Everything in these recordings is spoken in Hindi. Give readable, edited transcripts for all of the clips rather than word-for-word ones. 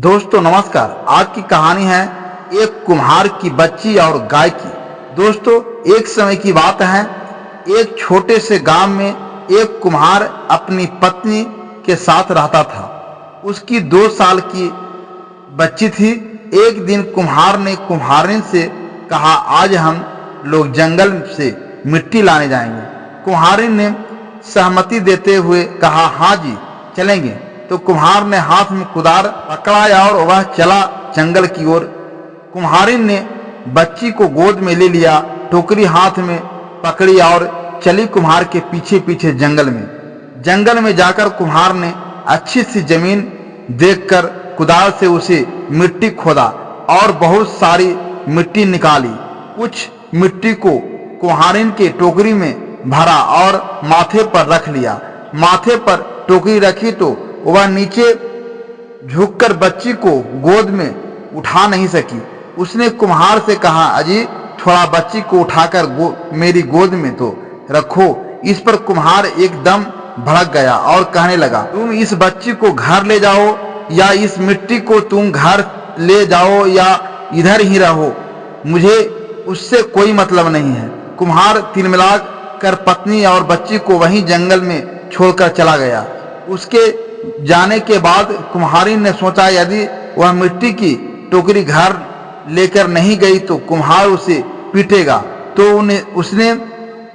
दोस्तों नमस्कार। आज की कहानी है एक कुम्हार की बच्ची और गाय की। दोस्तों एक समय की बात है, एक छोटे से गांव में एक कुम्हार अपनी पत्नी के साथ रहता था। उसकी 2 साल की बच्ची थी। एक दिन कुम्हार ने कुम्हारिन से कहा, आज हम लोग जंगल से मिट्टी लाने जाएंगे। कुम्हारिन ने सहमति देते हुए कहा, हाँ जी चलेंगे। तो कुम्हार ने हाथ में कुदार पकड़ा और वह चला जंगल की ओर। कुम्हारिन ने बच्ची को गोद में ले लिया, टोकरी हाथ में पकड़ी और चली कुम्हार के पीछे पीछे जंगल में जाकर कुम्हार ने अच्छी सी जमीन देखकर कुदार से उसे मिट्टी खोदा और बहुत सारी मिट्टी निकाली। कुछ मिट्टी को कुम्हारिन के टोकरी में भरा और माथे पर रख लिया। माथे पर टोकरी रखी तो वह नीचे झुककर बच्ची को गोद में उठा नहीं सकी। उसने कुम्हार से कहा, अजी थोड़ा बच्ची को उठाकर मेरी गोद में तो रखो। इस पर कुम्हार एकदम भड़क गया और कहने लगा, तुम इस बच्ची को घर ले जाओ या इस मिट्टी को तुम घर ले जाओ या इधर ही रहो, मुझे उससे कोई मतलब नहीं है। कुम्हार तिलमिला कर पत्नी और बच्ची को वहीं जंगल में छोड़कर चला गया। उसके जाने के बाद कुम्हारिन ने सोचा, यदि वह मिट्टी की टोकरी घर लेकर नहीं गई तो कुम्हार उसे पीटेगा। तो उसने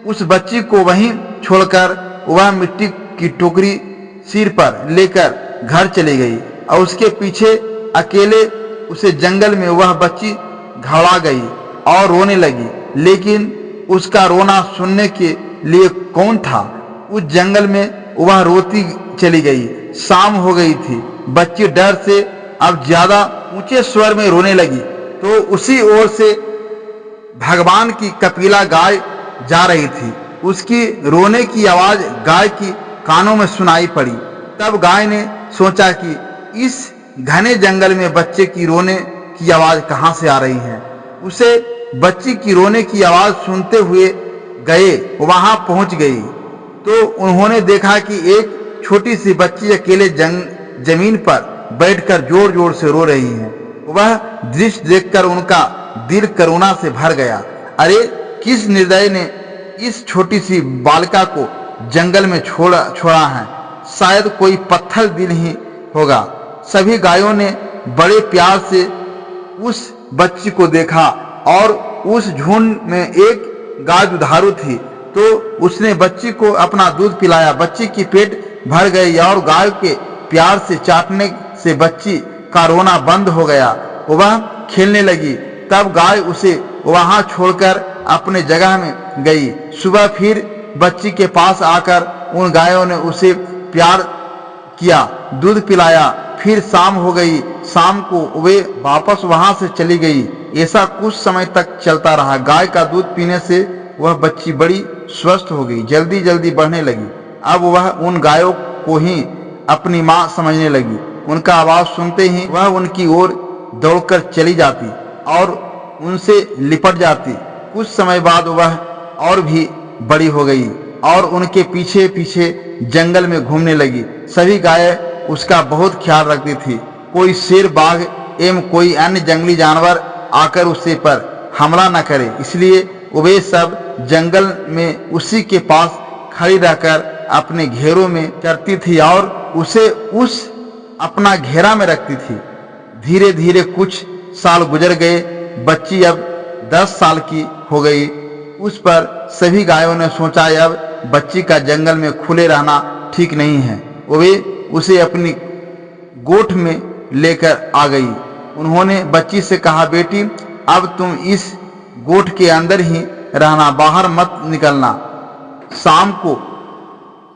उस बच्ची को वहीं छोड़कर वह मिट्टी की टोकरी सिर पर लेकर घर चली गई और उसके पीछे अकेले उसे जंगल में वह बच्ची घबरा गई और रोने लगी। लेकिन उसका रोना सुनने के लिए कौन था? उस जंगल में वह रोती चली गई। शाम हो गई थी। बच्ची डर से अब ज्यादा ऊंचे स्वर में रोने लगी। तो उसी ओर से भगवान की कपिला गाय जा रही थी। उसकी रोने की आवाज गाय की कानों में सुनाई पड़ी। तब गाय ने सोचा कि इस घने जंगल में बच्चे की रोने की आवाज कहां से आ रही है। उसे बच्ची की रोने की आवाज सुनते हुए गए, वहां पहुंच गई तो उन्होंने देखा कि एक छोटी सी बच्ची अकेले जमीन पर बैठकर जोर जोर से रो रही है। वह दृश्य देखकर उनका दिल करुणा से भर गया। अरे किस निर्दय ने इस छोटी सी बालिका को जंगल में छोड़ा है, शायद कोई पत्थर दिल ही होगा। सभी गायों ने बड़े प्यार से उस बच्ची को देखा और उस झुंड में एक गाय दुधारू थी तो उसने बच्ची को अपना दूध पिलाया। बच्ची की पेट भर गई और गाय के प्यार से चाटने से बच्ची का रोना बंद हो गया। वह खेलने लगी। तब गाय उसे वहां छोड़कर अपने जगह में गई। सुबह फिर बच्ची के पास आकर उन गायों ने उसे प्यार किया, दूध पिलाया। फिर शाम हो गई। शाम को वे वापस वहां से चली गई। ऐसा कुछ समय तक चलता रहा। गाय का दूध पीने से वह बच्ची बड़ी स्वस्थ हो गई, जल्दी जल्दी बढ़ने लगी। अब वह उन गायों को ही अपनी मां समझने लगी। उनका आवाज सुनते ही वह उनकी ओर दौड़कर चली जाती और उनसे लिपट जाती। कुछ समय बाद वह और भी बड़ी हो गई और उनके पीछे पीछे जंगल में घूमने लगी। सभी गायें उसका बहुत ख्याल रखती थी। कोई शेर, बाघ एवं कोई अन्य जंगली जानवर आकर उसे पर हमला न करे, इसलिए वे सब जंगल में उसी के पास खड़ी रहकर अपने घेरों में चरती थी और उसे उस अपना घेरा में रखती थी। धीरे धीरे कुछ साल गुजर गए। बच्ची अब 10 साल की हो गई। उस पर सभी गायों ने सोचा, अब बच्ची का जंगल में खुले रहना ठीक नहीं है। वे उसे अपनी गोठ में लेकर आ गई। उन्होंने बच्ची से कहा, बेटी अब तुम इस गोठ के अंदर ही रहना, बाहर मत निकलना। शाम को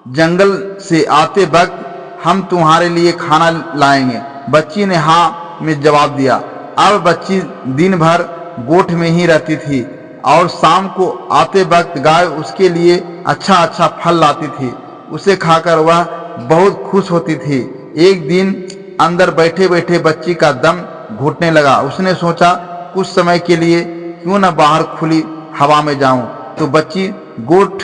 जंगल से आते वक्त हम तुम्हारे लिए खाना लाएंगे। बच्ची ने हाँ में जवाब दिया। अब बच्ची दिन भर गोठ में ही रहती थी और शाम को आते वक्त गाय उसके लिए अच्छा अच्छा फल लाती थी। उसे खाकर वह बहुत खुश होती थी। एक दिन अंदर बैठे बैठे बच्ची का दम घुटने लगा। उसने सोचा, कुछ समय के लिए क्यों न बाहर खुली हवा में जाऊं। तो बच्ची गोठ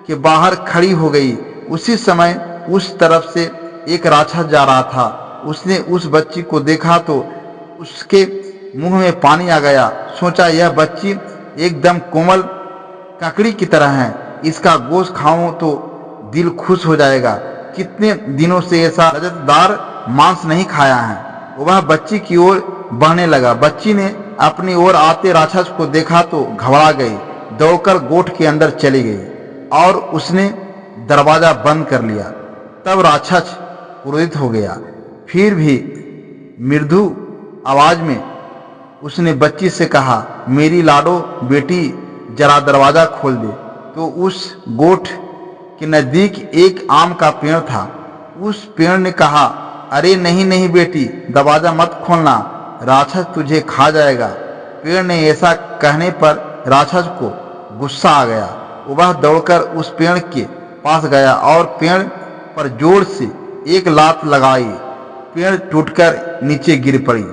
के बाहर खड़ी हो गई। उसी समय उस तरफ से एक राक्षस जा रहा था। उसने उस बच्ची को देखा तो उसके मुंह में पानी आ गया। सोचा यह बच्ची एकदम कोमल ककड़ी की तरह है, इसका गोश्त खाऊं तो दिल खुश हो जाएगा। कितने दिनों से ऐसा लज्जतदार मांस नहीं खाया है। वह बच्ची की ओर बढ़ने लगा। बच्ची ने अपनी ओर आते राक्षस को देखा तो घबरा गई, दौड़कर गोठ के अंदर चली गई और उसने दरवाजा बंद कर लिया। तब राक्षस क्रोधित हो गया। फिर भी मृदु आवाज में उसने बच्ची से कहा, मेरी लाडो बेटी जरा दरवाजा खोल दे। तो उस गोठ के नजदीक एक आम का पेड़ था। उस पेड़ ने कहा, अरे नहीं नहीं बेटी, दरवाजा मत खोलना, राक्षस तुझे खा जाएगा। पेड़ ने ऐसा कहने पर राक्षस को गुस्सा आ गया। वह दौड़कर उस पेड़ के पास गया और पेड़ पर जोर से एक लात लगाई। पेड़ टूटकर नीचे गिर पड़ी,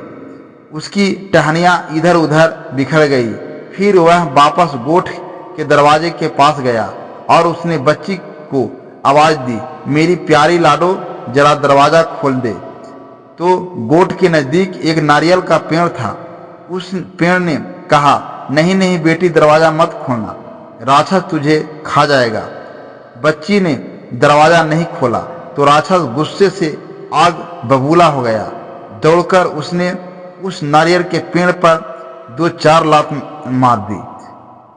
उसकी टहनियां इधर उधर बिखर गई। फिर वह वापस गोठ के दरवाजे के पास गया और उसने बच्ची को आवाज दी, मेरी प्यारी लाडो जरा दरवाजा खोल दे। तो गोठ के नजदीक एक नारियल का पेड़ था। उस पेड़ ने कहा, नहीं नहीं बेटी, दरवाजा मत खोलना, राक्षस तुझे खा जाएगा। बच्ची ने दरवाजा नहीं खोला तो राक्षस गुस्से से आग बबूला हो गया। दौड़कर उसने उस नारियल के पेड़ पर 2-4 लात मार दी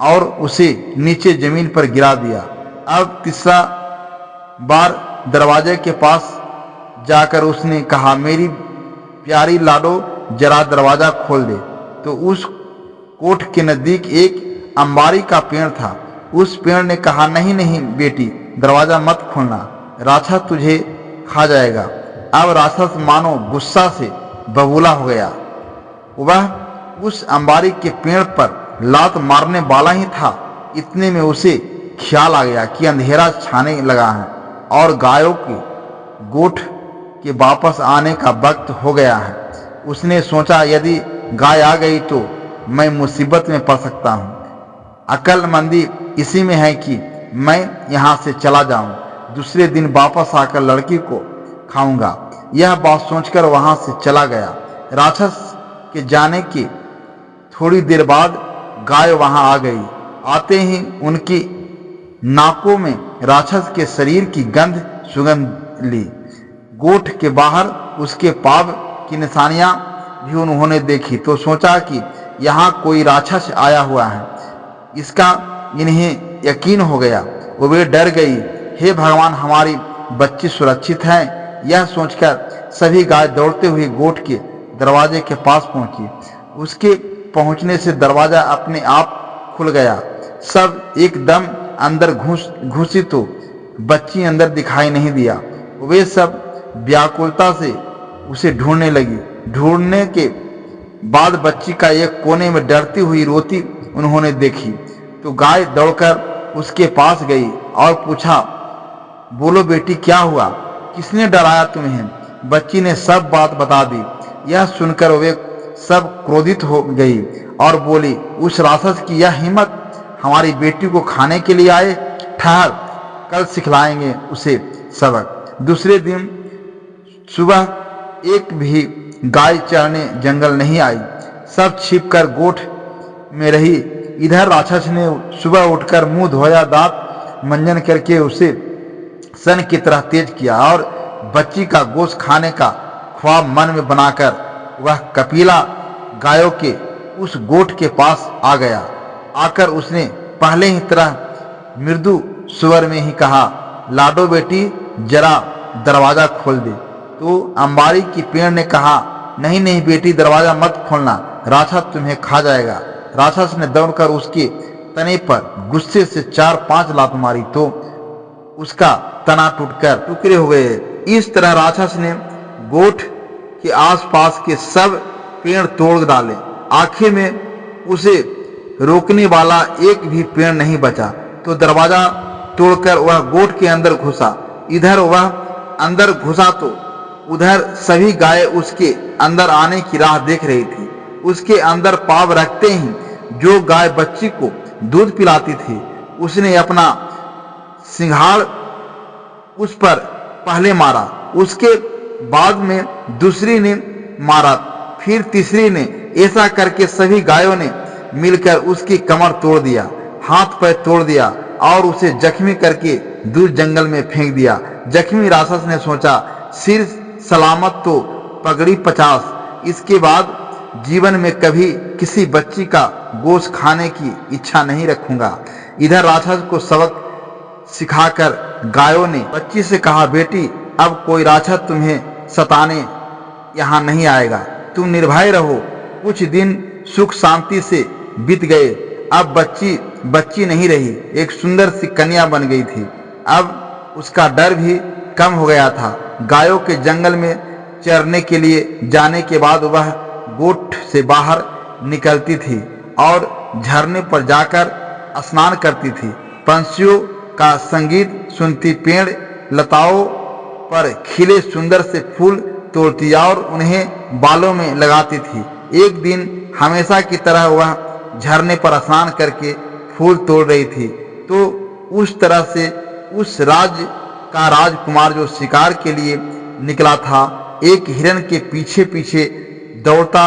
और उसे नीचे जमीन पर गिरा दिया। अब तीसरा बार दरवाजे के पास जाकर उसने कहा, मेरी प्यारी लाडो जरा दरवाजा खोल दे। तो उस कोठ के नजदीक एक अंबारी का पेड़ था। उस पेड़ ने कहा, नहीं नहीं बेटी, दरवाजा मत खोलना, राक्षस तुझे खा जाएगा। अब राक्षस मानो गुस्सा से बबूला हो गया। वह उस अंबारी के पेड़ पर लात मारने वाला ही था, इतने में उसे ख्याल आ गया कि अंधेरा छाने लगा है और गायों के गोठ के वापस आने का वक्त हो गया है। उसने सोचा, यदि गाय आ गई तो मैं मुसीबत में पड़ सकता हूँ। अक्लमंदी इसी में है कि मैं यहाँ से चला जाऊं, दूसरे दिन वापस आकर लड़की को खाऊंगा। यह बात सोचकर वहां से चला गया। राक्षस के जाने के थोड़ी देर बाद गाय वहां आ गई। आते ही उनकी नाकों में राक्षस के शरीर की गंध सुगंध ली। गोठ के बाहर उसके पाव की निशानियां भी उन्होंने देखी तो सोचा कि यहाँ कोई राक्षस आया हुआ है। इसका इन्हें यकीन हो गया। वे डर गई। हे भगवान, हमारी बच्ची सुरक्षित है। यह सोचकर सभी गाय दौड़ते हुए गोठ के दरवाजे के पास पहुंची। उसके पहुंचने से दरवाजा अपने आप खुल गया। सब एकदम अंदर घुसी तो बच्ची अंदर दिखाई नहीं दिया। वे सब व्याकुलता से उसे ढूंढने लगी। ढूंढने के बाद बच्ची का एक कोने में डरती हुई रोती उन्होंने देखी तो गाय दौड़कर उसके पास गई और पूछा, बोलो बेटी, क्या हुआ? किसने डराया तुम्हें? बच्ची ने सब बात बता दी। यह सुनकर वे सब क्रोधित हो गई और बोली, उस राक्षस की यह हिम्मत, हमारी बेटी को खाने के लिए आए। ठहर, कल सिखलाएंगे उसे सबक। दूसरे दिन सुबह एक भी गाय चरने जंगल नहीं आई। सब छिपकर गोठ में रही। इधर राक्षस ने सुबह उठकर मुंह धोया, दांत मंजन करके उसे सन की तरह तेज किया और बच्ची का गोश्त खाने का ख्वाब मन में बनाकर वह कपिला गायों के उस गोठ के पास आ गया। आकर उसने पहले ही तरह मृदु स्वर में ही कहा, लाडो बेटी, जरा दरवाजा खोल दे। तो अंबारी की पेड़ ने कहा, नहीं नहीं बेटी, दरवाजा मत खोलना, राक्षस तुम्हें खा जाएगा। राक्षस ने दौड़कर उसके तने पर गुस्से से 4-5 लात मारी तो उसका तना टूटकर टुकड़े हो गए। इस तरह राक्षस ने गोठ के आसपास के सब पेड़ तोड़ डाले। आखिर में उसे रोकने वाला एक भी पेड़ नहीं बचा तो दरवाजा तोड़कर वह गोठ के अंदर घुसा। इधर वह अंदर घुसा तो उधर सभी गाय उसके अंदर आने की राह देख रही थी। उसके अंदर पाव रखते ही जो गाय बच्ची को दूध पिलाती थी, उसने अपना सिंघाड़ उस पर पहले मारा। उसके बाद में दूसरी ने मारा, फिर तीसरी ने। ऐसा करके सभी गायों ने मिलकर उसकी कमर तोड़ दिया, हाथ पैर तोड़ दिया और उसे जख्मी करके दूर जंगल में फेंक दिया। जख्मी राक्षस ने सोचा, सिर सलामत तो पगड़ी 50। इसके बाद जीवन में कभी किसी बच्ची का गोश्त खाने की इच्छा नहीं रखूंगा। इधर राक्षस को सबक सिखाकर गायों ने बच्ची से कहा, बेटी अब कोई राक्षस तुम्हें सताने यहाँ नहीं आएगा, तुम निर्भय रहो। कुछ दिन सुख शांति से बीत गए। अब बच्ची नहीं रही, एक सुंदर सी कन्या बन गई थी। अब उसका डर भी कम हो गया था। गायों के जंगल में चरने के लिए जाने के बाद वह गोठ से बाहर निकलती थी और झरने पर जाकर स्नान करती थी। पंछियों का संगीत सुनती, पेड़ लताओं पर खिले सुंदर से फूल तोड़ती और उन्हें बालों में लगाती थी। एक दिन हमेशा की तरह वह झरने पर स्नान करके फूल तोड़ रही थी, तो उस तरह से उस राजकुमार जो शिकार के लिए निकला था, एक हिरण के पीछे पीछे दौड़ता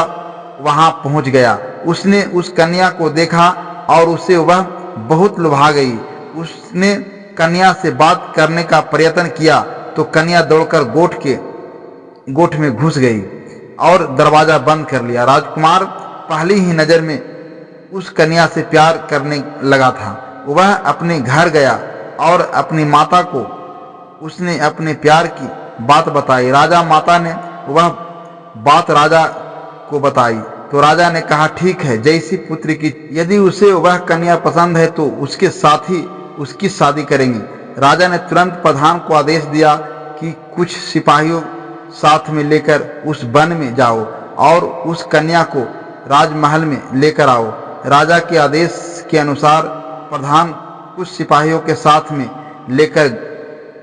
वहां पहुंच गया। उसने उस कन्या को देखा और उसे वह बहुत लुभा गई। उसने कन्या से बात करने का प्रयत्न किया तो कन्या दौड़कर गोठ में घुस गई और दरवाजा बंद कर लिया। राजकुमार पहली ही नजर में उस कन्या से प्यार करने लगा था। वह अपने घर गया और अपनी माता को उसने अपने प्यार की बात बताई। राजा माता ने वह बात राजा को बताई तो राजा ने कहा, ठीक है, जैसी पुत्री की, यदि उसे वह कन्या पसंद है तो उसके साथ ही उसकी शादी करेंगे। राजा ने तुरंत प्रधान को आदेश दिया कि कुछ सिपाहियों साथ में लेकर उस वन में जाओ और उस कन्या को राजमहल में लेकर आओ। राजा के आदेश के अनुसार प्रधान कुछ सिपाहियों के साथ में लेकर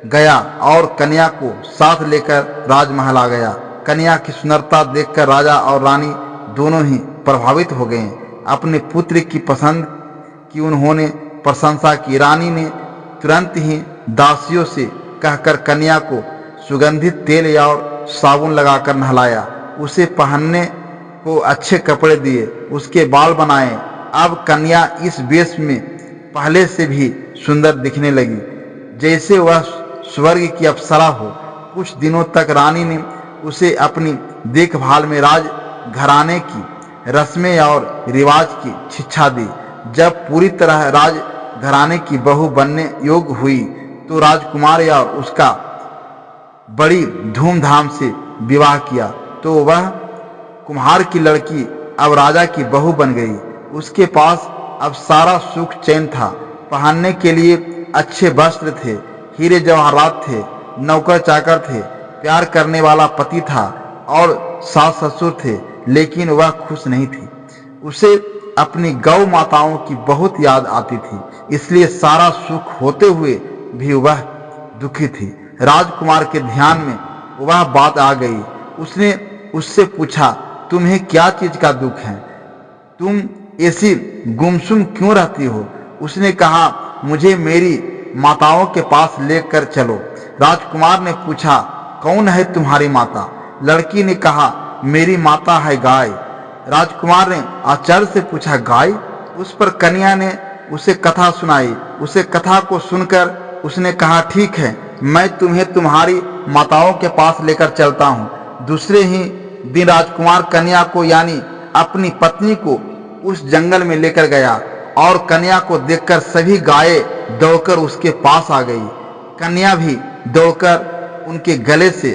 गया और कन्या को साथ लेकर राजमहल आ गया। कन्या की सुंदरता देखकर राजा और रानी दोनों ही प्रभावित हो गए। अपने पुत्र की पसंद की उन्होंने प्रशंसा की। रानी ने तुरंत ही दासियों से कहकर कन्या को सुगंधित तेल और साबुन लगाकर नहलाया, उसे पहनने को अच्छे कपड़े दिए, उसके बाल बनाए। अब कन्या इस वेश में पहले से भी सुंदर दिखने लगी, जैसे वह स्वर्ग की अप्सरा हो। कुछ दिनों तक रानी ने उसे अपनी देखभाल में राज घराने की रस्में और रिवाज की शिक्षा दी। जब पूरी तरह राज घराने की बहू बनने योग्य हुई तो राजकुमार या उसका बड़ी धूमधाम से विवाह किया। तो वह कुम्हार की लड़की अब राजा की बहू बन गई। उसके पास अब सारा सुख चैन था। पहनने के लिए अच्छे वस्त्र थे, हीरे जवाहरात थे, नौकर चाकर थे, प्यार करने वाला पति था और सास ससुर थे, लेकिन वह खुश नहीं थी। उसे अपनी गौ माताओं की बहुत याद आती थी, इसलिए सारा सुख होते हुए भी वह दुखी थी। राजकुमार के ध्यान में वह बात आ गई। उसने उससे पूछा, तुम्हें क्या चीज का दुख है? तुम ऐसी गुमसुम क्यों रहती हो? उसने कहा, मुझे मेरी माताओं के पास लेकर चलो। राजकुमार ने पूछा, कौन है तुम्हारी माता? लड़की ने कहा, मेरी माता है गाय। राजकुमार ने आश्चर्य से पूछा, गाय? उस पर कन्या ने उसे कथा सुनाई। उसे कथा को सुनकर उसने कहा, ठीक है, मैं तुम्हें तुम्हारी माताओं के पास लेकर चलता हूँ। दूसरे ही दिन राजकुमार कन्या को यानी अपनी पत्नी को उस जंगल में लेकर गया और कन्या को देखकर सभी गायें दौड़कर उसके पास आ गई। कन्या भी दौड़कर उनके गले से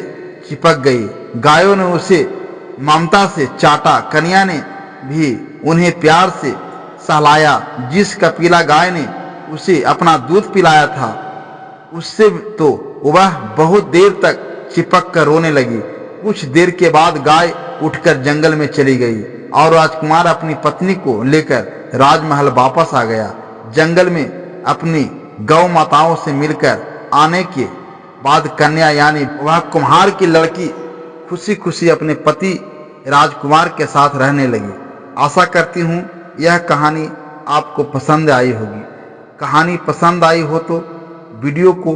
चिपक गई। गायों ने उसे ममता से चाटा। कन्या ने भी उन्हें प्यार से सहलाया। जिस कपिला गाय ने उसे अपना दूध पिलाया था, उससे तो वह बहुत देर तक चिपक कर रोने लगी। कुछ देर के बाद गाय उठकर जंगल में चली गई और राजकुमार अपनी पत्नी को लेकर राजमहल वापस आ गया। जंगल में अपनी गौ माताओं से मिलकर आने के बाद कन्या यानी वह कुम्हार की लड़की खुशी खुशी अपने पति राजकुमार के साथ रहने लगी। आशा करती हूँ यह कहानी आपको पसंद आई होगी। कहानी पसंद आई हो तो वीडियो को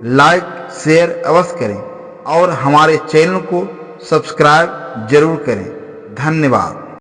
लाइक शेयर अवश्य करें और हमारे चैनल को सब्सक्राइब जरूर करें। धन्यवाद।